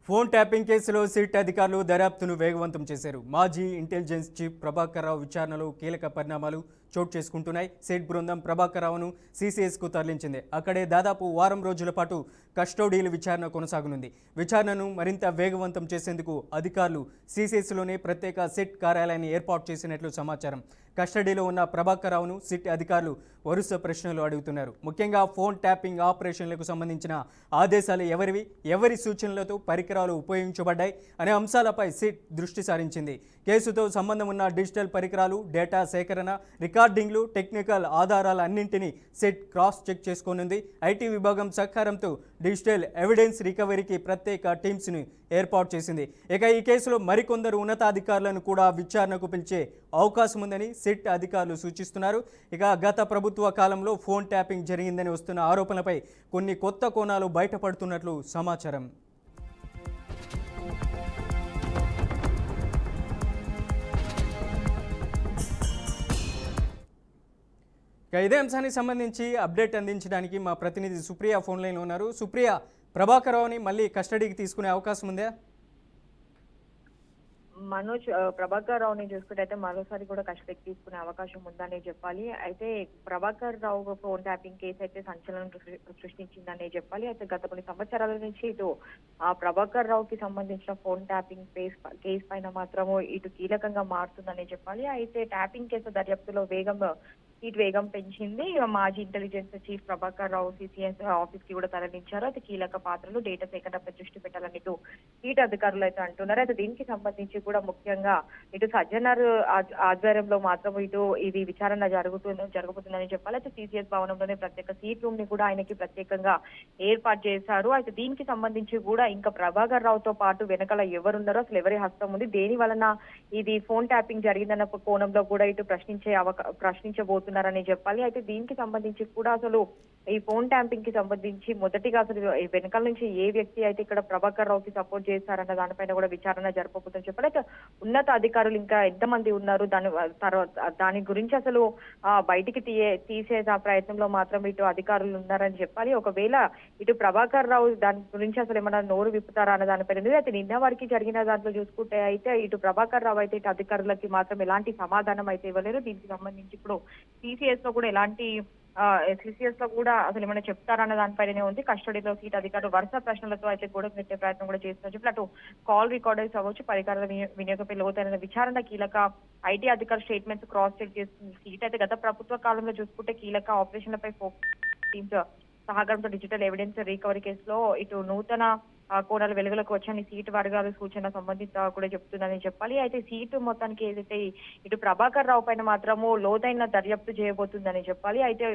Phone tapping కేసులో SIT అధికారులు దర్యాప్తును వేగవంతం చేశారు. మాజీ ఇంటెలిజెన్స్ చీఫ్ ప్రభాకర్ రావు విచారణలో కీలక పరిణామాలు చోటు చేసుకుంటున్నాయి. సిట్ బృందం ప్రభాకర్ రావును సీసీఎస్కు తరలించింది. అక్కడే దాదాపు వారం రోజుల పాటు కస్టోడీల విచారణ కొనసాగనుంది. విచారణను మరింత వేగవంతం చేసేందుకు అధికారులు సీసీఎస్లోనే ప్రత్యేక సిట్ కార్యాలయాన్ని ఏర్పాటు చేసినట్లు సమాచారం. కస్టడీలో ఉన్న ప్రభాకర్ రావును సిట్ అధికారులు వరుస ప్రశ్నలు అడుగుతున్నారు. ముఖ్యంగా ఫోన్ ట్యాపింగ్ ఆపరేషన్లకు సంబంధించిన ఆదేశాలు ఎవరి సూచనలతో పరికరాలు ఉపయోగించబడ్డాయి అనే అంశాలపై సిట్ దృష్టి సారించింది. కేసుతో సంబంధం ఉన్న డిజిటల్ పరికరాలు, డేటా సేకరణ, రికార్డింగ్లు, టెక్నికల్ ఆధారాలన్నింటినీ సిట్ క్రాస్ చెక్ చేసుకోనుంది. ఐటీ విభాగం సహకారంతో డిజిటల్ ఎవిడెన్స్ రికవరీకి ప్రత్యేక టీమ్స్ని ఏర్పాటు చేసింది. ఇక ఈ కేసులో మరికొందరు ఉన్నతాధికారులను కూడా విచారణకు పిలిచే అవకాశం ఉందని సిట్ అధికారులు సూచిస్తున్నారు. ఇక గత ప్రభుత్వ కాలంలో ఫోన్ ట్యాపింగ్ జరిగిందని వస్తున్న ఆరోపణలపై కొన్ని కొత్త కోణాలు బయటపడుతున్నట్లు సమాచారం. ఇదే అంశానికి సంబంధించి అప్డేట్ అందించడానికి మా ప్రతినిధి సుప్రియ ఫోన్ లైన్లో ఉన్నారు. సుప్రియ, ప్రభాకర్ రావుని మళ్ళీ కస్టడీకి తీసుకునే అవకాశం ఉందా? మనోజ్, ప్రభాకర్ రావుని చూసుకుంటే అయితే మరోసారి కూడా కస్టడీకి తీసుకునే అవకాశం ఉందనే చెప్పాలి. అయితే Prabhakar Rao phone tapping case అయితే సంచలనం సృష్టించిందనే చెప్పాలి. అయితే గత కొన్ని సంవత్సరాల నుంచి ఇటు ప్రభాకర్ రావుకి సంబంధించిన ఫోన్ ట్యాపింగ్ కేసు పైన మాత్రము ఇటు కీలకంగా మారుతుందనే చెప్పాలి. అయితే ట్యాపింగ్ కేసు దర్యాప్తులో వేగం పెంచింది. మాజీ intelligence chief Prabhakar Rao CCS office కి కూడా తరలించారు. అయితే కీలక పాత్రలు డేటా సేకరణపై దృష్టి పెట్టాలని ఇటు ఈట్ అధికారులు అయితే అంటున్నారు. అయితే దీనికి సంబంధించి కూడా ముఖ్యంగా ఇటు సజ్జనర్ ఆధ్వర్యంలో మాత్రం ఇటు ఇది విచారణ జరుగుతుందని చెప్పాలి. అయితే సిసిఎస్ భవనంలోనే ప్రత్యేక సీట్ రూమ్ ని కూడా ఆయనకి ప్రత్యేకంగా ఏర్పాటు చేశారు. అయితే దీనికి సంబంధించి కూడా ఇంకా ప్రభాకర్ రావుతో పాటు వెనకాల ఎవరున్నారో, అసలు ఎవరి హస్తం ఉంది, దేని వలన ఇది ఫోన్ ట్యాపింగ్ జరిగిందన్న కోణంలో కూడా ఇటు ప్రశ్నించబోతున్నారు అని చెప్పాలి. అయితే దీనికి సంబంధించి కూడా అసలు ఈ ఫోన్ ట్యాంపింగ్ కి సంబంధించి మొదటిగా అసలు వెనకాల నుంచి ఏ వ్యక్తి అయితే ఇక్కడ ప్రభాకర్ రావుకి సపోర్ట్ చేశారన్న దానిపైన కూడా విచారణ జరపబోతుందని చెప్పాలి. అయితే ఉన్నత అధికారులు ఇంకా ఎంతమంది ఉన్నారు, దాని గురించి అసలు బయటికి తీసే ప్రయత్నంలో మాత్రం ఇటు అధికారులు ఉన్నారని చెప్పాలి. ఒకవేళ ఇటు ప్రభాకర్ రావు దాని గురించి అసలు ఏమైనా నోరు విప్పుతారా అన్న దానిపైన అయితే నిన్న వరకు జరిగిన దాంట్లో చూసుకుంటే అయితే ఇటు ప్రభాకర్ రావు అయితే ఇటు అధికారులకి మాత్రం ఎలాంటి సమాధానం అయితే ఇవ్వలేరు. దీనికి సంబంధించి ఇప్పుడు సిసిఎస్ లో కూడా అసలు ఏమైనా చెప్తారన్న దానిపైనే ఉంది. కస్టడీలో సీట్ అధికారులు వరుస ప్రశ్నలతో అయితే గొడవ పెట్టే ప్రయత్నం కూడా చేస్తున్నారు చెప్పి అటు కాల్ రికార్డర్స్ అవ్వచ్చు, పరికరాల వినియోగపై లోతైన విచారణ కీలక ఐటీ అధికారులు స్టేట్మెంట్స్ క్రాస్ చెక్ చేస్తుంది సీట్. అయితే గత ప్రభుత్వ కాలంలో చూసుకుంటే కీలక ఆపరేషన్లపై టీమ్స్ సహకారంతో డిజిటల్ ఎవిడెన్స్ రికవరీ కేసులో ఇటు నూతన కోణాలు వెలుగులోకి వచ్చాయని సీటు వర్గాల సూచన సంబంధిత కూడా చెప్తుందని చెప్పాలి. అయితే సీటు మొత్తానికి ఏదైతే ఇటు ప్రభాకర్ రావు పైన మాత్రము లోతైన దర్యాప్తు చేయబోతుందని చెప్పాలి. అయితే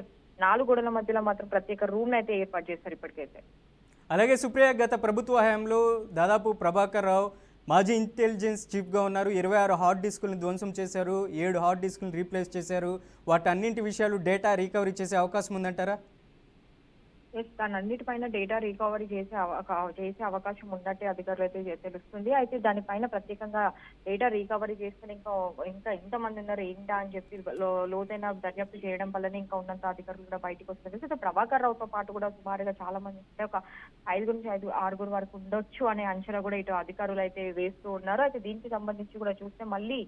4 గోడల మధ్యలో మాత్రం ప్రత్యేక రూమ్ అయితే ఏర్పాటు చేస్తారు ఇప్పటికైతే. అలాగే సుప్రియ, గత ప్రభుత్వ హయాంలో దాదాపు ప్రభాకర్ రావు మాజీ ఇంటెలిజెన్స్ చీఫ్గా ఉన్నారు. 26 హార్డ్ డిస్కులను ధ్వంసం చేశారు, 7 హార్డ్ డిస్కులను రీప్లేస్ చేశారు. వాటన్నింటి విషయాలు డేటా రికవరీ చేసే అవకాశం ఉందంటారా? దానన్నిటిపైన డేటా రికవరీ చేసే అవకాశం ఉన్నట్టే అధికారులు అయితే తెలుస్తుంది. అయితే దానిపైన ప్రత్యేకంగా డేటా రికవరీ చేస్తే ఇంకా ఎంతమంది ఉన్నారు ఏంటా అని చెప్పి లోతైన దర్యాప్తు చేయడం వల్లనే ఇంకా ఉన్నంత అధికారులు కూడా బయటకు వస్తుంది. అయితే ప్రభాకర్ రావుతో పాటు కూడా సుమారుగా చాలా మంది అంటే ఒక 5 నుంచి 6 వరకు ఉండొచ్చు అనే అంచనా కూడా ఇటు అధికారులు అయితే వేస్తూ ఉన్నారు. అయితే దీనికి సంబంధించి కూడా చూస్తే మళ్ళీ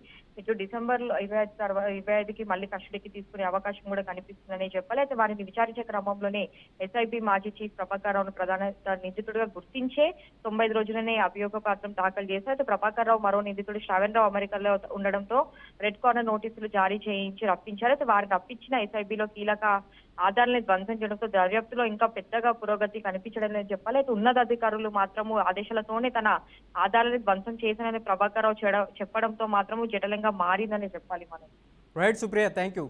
ఇటు డిసెంబర్ 25కి మళ్ళీ కస్టడీకి తీసుకునే అవకాశం కూడా కనిపిస్తుందని చెప్పాలి. అయితే వారిని విచారించే క్రమంలోనే ఎస్ఐబి మాజీ చీఫ్ ప్రభాకర్ రావును ప్రధాన నిందితుడిగా గుర్తించే 95 రోజులనే అభియోగ పత్రం దాఖలు చేశారు. అయితే ప్రభాకర్ రావు మరో నిందితుడు శ్రవణ్ రావు అమెరికాలో ఉండడంతో రెడ్ కార్నర్ నోటీసులు జారీ చేయించి రప్పించారు. అయితే వారిని రప్పించిన ఎస్ఐబిలో కీలక ఆధారాలను ధ్వంసం చేయడంతో దర్యాప్తులో ఇంకా పెద్దగా పురోగతి కనిపించడం లేదని చెప్పాలి. అయితే ఉన్నతాధికారులు మాత్రము ఆదేశాలతోనే తన ఆధారాలను ధ్వంసం చేశానని ప్రభాకర్ రావు చెప్పడంతో మాత్రము జటలంగా మారిందని చెప్పాలి మనం. Right Supriya, thank you.